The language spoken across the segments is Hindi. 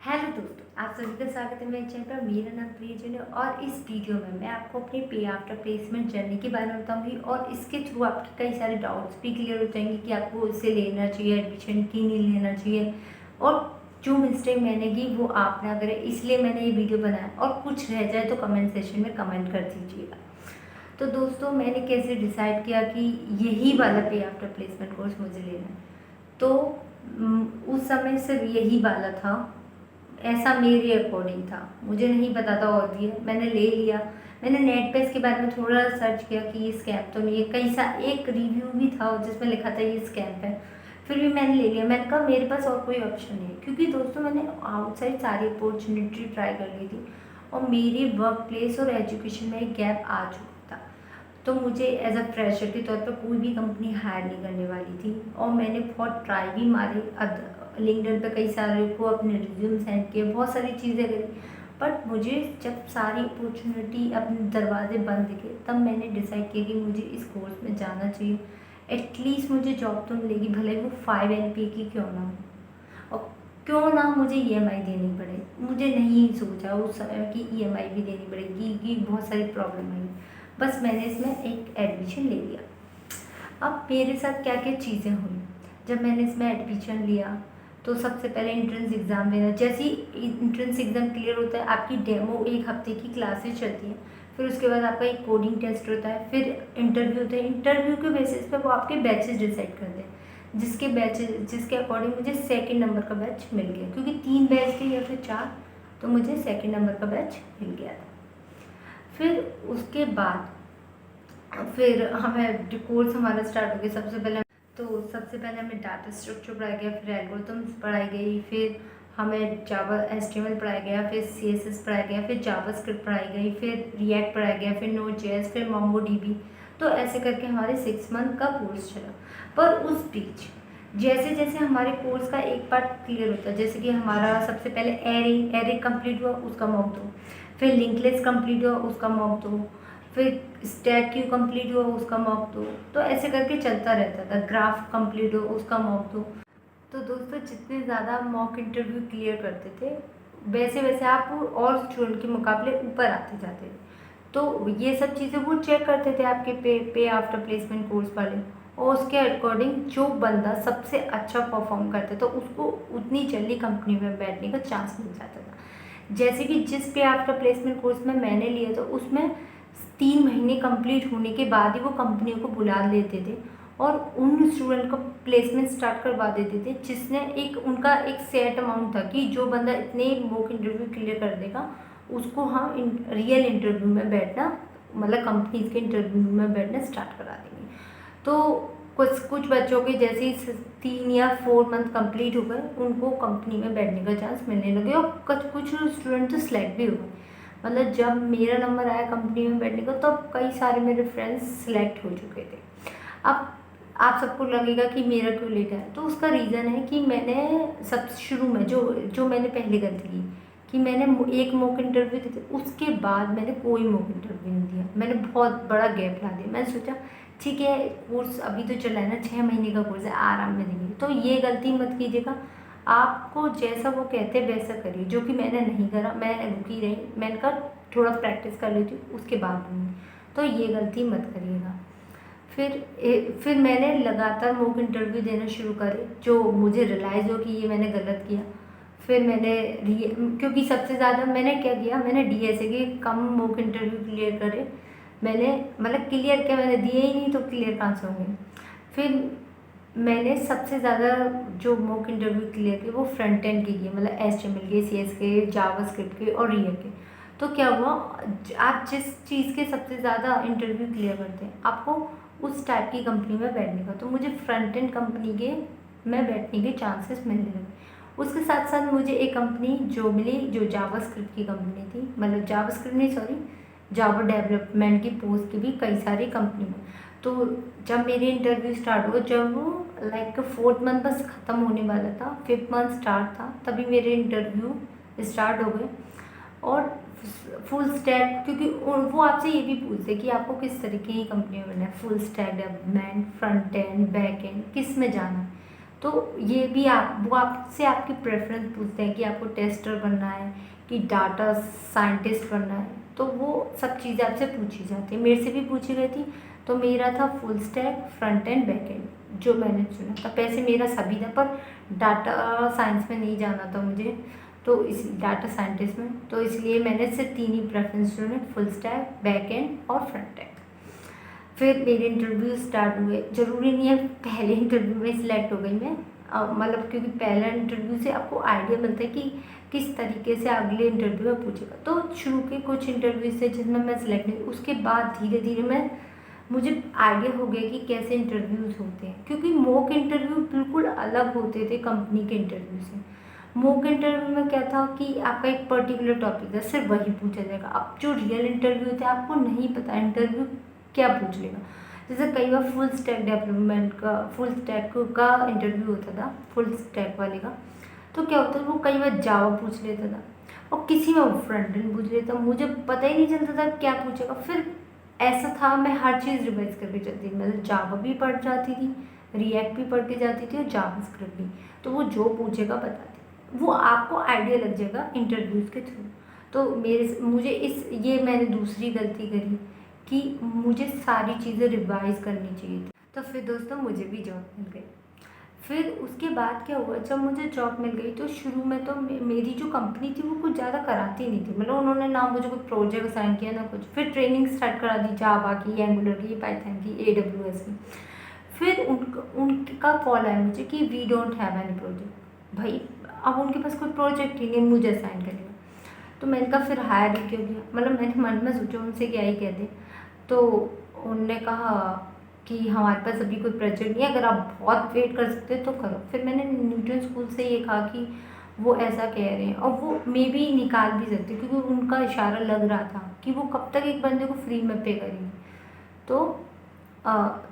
हेलो दोस्तों, आप सभी का स्वागत है मेरे चैनल पर। मेरा नाम प्रियजन है और इस वीडियो में मैं आपको अपनी पे आफ्टर प्लेसमेंट जर्नी के बारे में बताऊंगी और इसके थ्रू आपके कई सारे डाउट्स भी क्लियर हो जाएंगे कि आपको इसे लेना चाहिए, एडमिशन की नहीं लेना चाहिए और जो मिस्टेक मैंने की वो आप ना करें, इसलिए मैंने ये वीडियो बनाया। और कुछ रह जाए तो कमेंट सेक्शन में कमेंट कर दीजिएगा। तो दोस्तों, मैंने कैसे डिसाइड किया कि यही वाला पे आफ्टर प्लेसमेंट कोर्स मुझे लेना है। तो उस समय सिर्फ यही वाला था, ऐसा मेरे अकॉर्डिंग था, मुझे नहीं पता था और भी है। मैंने ले लिया। मैंने नेट पे इसके बारे में थोड़ा सर्च किया कि ये स्कैम तो नहीं है। कई सा एक रिव्यू भी था जिसमें लिखा था ये स्कैम है, फिर भी मैंने ले लिया। मैंने कहा मेरे पास और कोई ऑप्शन नहीं है, क्योंकि दोस्तों मैंने आउटसाइड सारी अपॉर्चुनिटी ट्राई कर ली थी और मेरी वर्क प्लेस और एजुकेशन में एक गैप आ चुका था। तो मुझे एज अ फ्रेशर के तौर पर कोई भी कंपनी हायर नहीं करने वाली थी और मैंने बहुत ट्राई भी मारी। लिंक्डइन पे कई सारे को अपने रिज्यूम सेंड किए, बहुत सारी चीज़ें करी, बट मुझे जब सारी अपॉर्चुनिटी अपने दरवाजे बंद दिखे तब मैंने डिसाइड किया कि मुझे इस कोर्स में जाना चाहिए। एटलीस्ट मुझे जॉब तो मिलेगी, भले वो 5 LPA की क्यों ना हो और क्यों ना मुझे EMI देनी पड़े। मुझे नहीं सोचा उस समय कि EMI भी देनी पड़ेगी, कि बहुत सारी प्रॉब्लम आई। बस मैंने इसमें एक एडमिशन ले लिया। अब मेरे साथ क्या क्या चीज़ें हुई जब मैंने इसमें एडमिशन लिया। तो सबसे पहले एंट्रेंस एग्ज़ाम देना। जैसे ही एंट्रेंस एग्ज़ाम क्लियर होता है, आपकी डेमो 1 हफ्ते की क्लासेस चलती हैं, फिर उसके बाद आपका एक कोडिंग टेस्ट होता है, फिर इंटरव्यू होता है। इंटरव्यू के बेसिस पे वो आपके बैचेस डिसाइड करते हैं, जिसके अकॉर्डिंग मुझे सेकंड नंबर का बैच मिल गया, क्योंकि 3 बैच थे या फिर 4, तो मुझे सेकंड नंबर का बैच मिल गया था। फिर उसके बाद फिर हमें कोर्स हमारा स्टार्ट हो गया। सबसे पहले हमें डाटा स्ट्रक्चर पढ़ाया गया, फिर एल्गोरिथम्स पढ़ाई गई, फिर हमें जावा HTML पढ़ाया गया, फिर CSS पढ़ाया गया, फिर जावास्क्रिप्ट पढ़ाई गई, फिर रिएक्ट पढ़ाया गया, फिर Node.js, फिर MongoDB। तो ऐसे करके हमारे 6 मंथ का कोर्स चला। पर उस बीच जैसे जैसे हमारे कोर्स का एक पार्ट क्लियर होता है, जैसे कि हमारा सबसे पहले एरे कंप्लीट हुआ, उसका मॉक दो, फिर लिंक लिस्ट कंप्लीट हुआ, उसका मॉक दो, फिर स्टैक क्यू कंप्लीट हुआ, उसका मॉक दो। तो ऐसे करके चलता रहता था। ग्राफ कंप्लीट हो, उसका मॉक दो। तो दोस्तों, जितने ज़्यादा मॉक इंटरव्यू क्लियर करते थे, वैसे वैसे आप और स्टूडेंट के मुकाबले ऊपर आते जाते थे। तो ये सब चीज़ें वो चेक करते थे आपके पे आफ्टर प्लेसमेंट कोर्स वाले, और उसके अकॉर्डिंग जो बंदा सबसे अच्छा परफॉर्म करता था उसको उतनी जल्दी कंपनी में बैठने का चांस मिल जाता था। जैसे कि जिस पे आफ्टर प्लेसमेंट कोर्स में मैंने लिया था, उसमें 3 महीने कंप्लीट होने के बाद ही वो कंपनियों को बुला लेते थे और उन स्टूडेंट को प्लेसमेंट स्टार्ट करवा देते थे, जिसने उनका एक सेट अमाउंट था कि जो बंदा इतने मॉक इंटरव्यू क्लियर कर देगा उसको हम रियल इंटरव्यू में बैठना, मतलब कंपनीज के इंटरव्यू में बैठना स्टार्ट करा देंगे। तो कुछ कुछ बच्चों के जैसे ही 3 या 4 मंथ कंप्लीट हो गए, उनको कंपनी में बैठने का चांस मिलने लगे और कुछ स्टूडेंट तो सिलेक्ट भी हो गए। मतलब जब मेरा नंबर आया कंपनी में बैठने का, तब कई सारे मेरे फ्रेंड्स सिलेक्ट हो चुके थे। अब आप सबको लगेगा कि मेरा क्यों लेट है, तो उसका रीज़न है कि मैंने सब शुरू में जो जो मैंने पहले गलती की कि मैंने एक मॉक इंटरव्यू दी थी, उसके बाद मैंने कोई मॉक इंटरव्यू नहीं दिया। मैंने बहुत बड़ा गैप ला दिया। मैंने सोचा ठीक है, कोर्स अभी तो चला है ना, 6 महीने का कोर्स है, आराम में देंगे। तो ये गलती मत कीजिएगा। आपको जैसा वो कहते हैं वैसा करिए, जो कि मैंने नहीं करा। मैं रुकी रही, मैंने कहा थोड़ा प्रैक्टिस कर लेती हूँ, उसके बाद दूँगी। तो ये गलती मत करिएगा। फिर मैंने लगातार मॉक इंटरव्यू देना शुरू करे, जो मुझे रियलाइज़ हो कि ये मैंने गलत किया। फिर मैंने क्योंकि सबसे ज़्यादा मैंने क्या किया, मैंने DSA के कम मॉक इंटरव्यू क्लियर करे। मैंने मतलब क्लियर क्या, मैंने दिए ही नहीं तो क्लियर कहाँ से होंगे। फिर मैंने सबसे ज़्यादा जो मॉक इंटरव्यू क्लियर किए वो फ्रंट एंड के किए, मतलब HTML के, CS के, जावास्क्रिप्ट के और रिएक्ट के। तो क्या हुआ, आप जिस चीज़ के सबसे ज़्यादा इंटरव्यू क्लियर करते हैं, आपको उस टाइप की कंपनी में बैठने का, तो मुझे फ्रंट एंड कंपनी के में बैठने के चांसेस मिलने लगे। उसके साथ साथ मुझे एक कंपनी जो मिली, जो जावास्क्रिप्ट की कंपनी थी, मतलब जावास्क्रिप्ट नहीं, सॉरी, जावा डेवलपमेंट की पोस्ट की भी कई सारी कंपनी में। तो जब मेरे इंटरव्यू स्टार्ट हुआ, जब वो लाइक 4th मंथ बस ख़त्म होने वाला था, 5th मंथ स्टार्ट था, तभी मेरे इंटरव्यू स्टार्ट हो गए। और फुल स्टैक, क्योंकि वो आपसे ये भी पूछते कि आपको किस तरीके की कंपनी में बनना है, full stack development, front end, back and, किस में जाना है। तो ये भी वो आपसे आपकी प्रेफरेंस पूछते हैं कि आपको टेस्टर बनना है कि डाटा साइंटिस्ट बनना है, तो वो सब चीज़ें आपसे पूछी जाती है। मेरे से भी पूछी गई थी, तो मेरा था full stack front end back and जो मैंने चुना था। वैसे मेरा सभी था, पर डाटा साइंस में नहीं जाना था मुझे, तो इस डाटा साइंटिस्ट में, तो इसलिए मैंने सिर्फ 3 ही प्रेफरेंस चुने, फुल स्टैक, बैक एंड और फ्रंट एंड। फिर मेरे इंटरव्यू स्टार्ट हुए। ज़रूरी नहीं है पहले इंटरव्यू में सिलेक्ट हो गई मैं, मतलब क्योंकि पहला इंटरव्यू से आपको आइडिया मिलता है कि किस तरीके से अगले इंटरव्यू में पूछेगा। तो शुरू के कुछ इंटरव्यू से जिसमें मैं सिलेक्ट नहीं, उसके बाद धीरे धीरे मुझे आइडिया हो गया कि कैसे इंटरव्यूज़ होते हैं, क्योंकि मॉक इंटरव्यू बिल्कुल अलग होते थे कंपनी के इंटरव्यू से। मॉक इंटरव्यू में क्या था कि आपका एक पर्टिकुलर टॉपिक है, सिर्फ वही पूछा जाएगा। अब जो रियल इंटरव्यू थे आपको नहीं पता इंटरव्यू क्या पूछ लेगा। जैसे कई बार फुल स्टैक डेवलपमेंट का, फुल स्टैक का इंटरव्यू होता था, फुल स्टैक वाले का, तो क्या होता था वो कई बार जावा पूछ लेता था और किसी में वो फ्रंट एंड पूछ लेता, मुझे पता ही नहीं चलता था क्या पूछेगा। फिर ऐसा था मैं हर चीज़ रिवाइज करके चलती थी, मतलब जावा भी पढ़ जाती थी, रिएक्ट भी पढ़ के जाती थी और जावास्क्रिप्ट भी, तो वो जो पूछेगा बताती, वो आपको आइडिया लग जाएगा इंटरव्यूज़ के थ्रू। तो ये मैंने दूसरी गलती करी कि मुझे सारी चीज़ें रिवाइज़ करनी चाहिए थी। तो फिर दोस्तों मुझे भी जॉब मिल गई। फिर उसके बाद क्या हुआ, जब मुझे जॉब मिल गई तो शुरू में तो मेरी जो कंपनी थी वो कुछ ज़्यादा कराती नहीं थी, मतलब उन्होंने ना मुझे कोई प्रोजेक्ट असाइन किया ना कुछ। फिर ट्रेनिंग स्टार्ट करा दी जावा की, एंगुलर की, पाइथन की, AWS की। फिर उनका कॉल आया मुझे कि we don't have any project. भाई अब उनके पास कोई प्रोजेक्ट ही नहीं, मुझे असाइन करेगा। तो मैंने कहा फिर हायर ही क्यों किया, मतलब मैंने मन में सोचा उनसे क्या ही कहते। तो उनने कहा कि हमारे पास अभी कोई प्रोजेक्ट नहीं है, अगर आप बहुत वेट कर सकते हो तो करो। फिर मैंने न्यूटन स्कूल से ये कहा कि वो ऐसा कह रहे हैं, और वो मे भी निकाल भी सकते क्योंकि उनका इशारा लग रहा था कि वो कब तक एक बंदे को फ्री में पे करेंगे। तो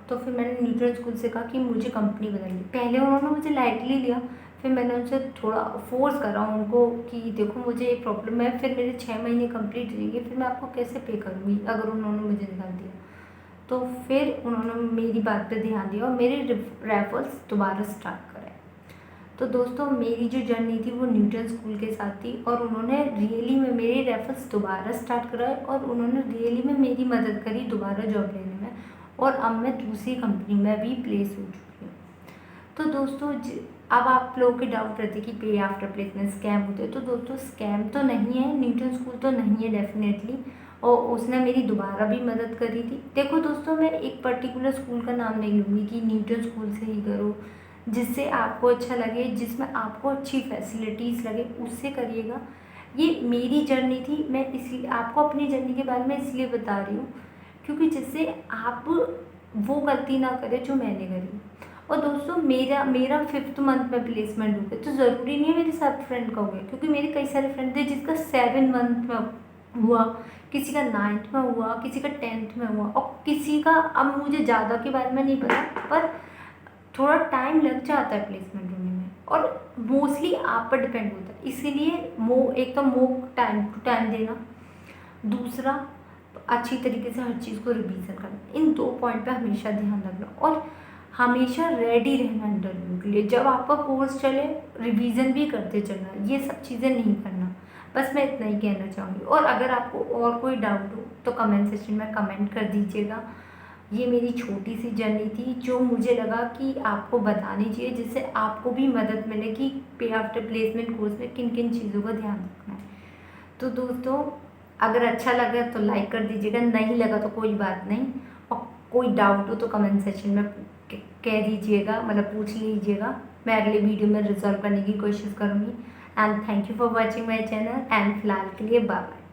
तो फिर मैंने न्यूटन स्कूल से कहा कि मुझे कंपनी बदलनी। पहले उन्होंने मुझे लाइटली लिया, फिर मैंने उनसे थोड़ा फोर्स करा उनको कि देखो मुझे एक प्रॉब्लम है, फिर मेरे 6 महीने कंप्लीट हो जाएंगे, फिर मैं आपको कैसे पे करूँगी अगर उन्होंने मुझे निकाल दिया। तो फिर उन्होंने मेरी बात पे ध्यान दिया और मेरे रेफर्स दोबारा स्टार्ट कराए। तो दोस्तों मेरी जो जर्नी थी वो न्यूटन स्कूल के साथ थी, और उन्होंने रियली में मेरे रेफर्स दोबारा स्टार्ट कराए, और उन्होंने रियली में मेरी मदद करी दोबारा जॉब लेने में, और अब मैं दूसरी कंपनी में भी प्लेस हो चुकी हूँ। तो दोस्तों अब आप लोगों के डाउट रहते कि पे आफ्टर प्लेसमेंट स्कैम होते हैं, तो दोस्तों स्कैम तो नहीं है, न्यूटन स्कूल तो नहीं है डेफिनेटली, और उसने मेरी दोबारा भी मदद करी थी। देखो दोस्तों मैं एक पर्टिकुलर स्कूल का नाम नहीं लूँगी कि न्यूटन स्कूल से ही करो, जिससे आपको अच्छा लगे, जिसमें आपको अच्छी फैसिलिटीज़ लगे उससे करिएगा। ये मेरी जर्नी थी, मैं इसलिए आपको अपनी जर्नी के बारे में इसलिए बता रही हूँ क्योंकि जिससे आप वो गलती ना करें जो मैंने करी। और दोस्तों मेरा 5th मंथ में प्लेसमेंट हो गया, तो ज़रूरी नहीं है मेरे साथ फ्रेंड का हो गया, क्योंकि मेरे कई सारे फ्रेंड थे जिसका 7 मंथ में हुआ, किसी का 9th में हुआ, किसी का 10th में हुआ, और किसी का, अब मुझे ज़्यादा के बारे में नहीं पता, पर थोड़ा टाइम लग जाता है प्लेसमेंट होने में, और मोस्टली आप पर डिपेंड होता है। इसीलिए एक तो मोक टाइम टू टाइम देना, दूसरा अच्छी तरीके से हर चीज़ को रिवीजन करना, इन 2 पॉइंट पे हमेशा ध्यान रखना, और हमेशा रेडी रहना इंटरव्यू के लिए। जब आपका कोर्स चले रिवीजन भी करते चलना, ये सब चीज़ें नहीं करना। बस मैं इतना ही कहना चाहूँगी, और अगर आपको और कोई डाउट हो तो कमेंट सेक्शन में कमेंट कर दीजिएगा। ये मेरी छोटी सी जर्नी थी जो मुझे लगा कि आपको बतानी चाहिए, जिससे आपको भी मदद मिले कि पे आफ्टर प्लेसमेंट कोर्स में किन किन चीज़ों का ध्यान रखना है। तो दोस्तों अगर अच्छा लगा तो लाइक कर दीजिएगा, नहीं लगा तो कोई बात नहीं, और कोई डाउट हो तो कमेंट सेक्शन में कह दीजिएगा, मतलब पूछ लीजिएगा, मैं अगले वीडियो में रिजॉल्व करने की कोशिश करूँगी। And thank you for watching my channel, and फिलहाल के लिए बाय बाय।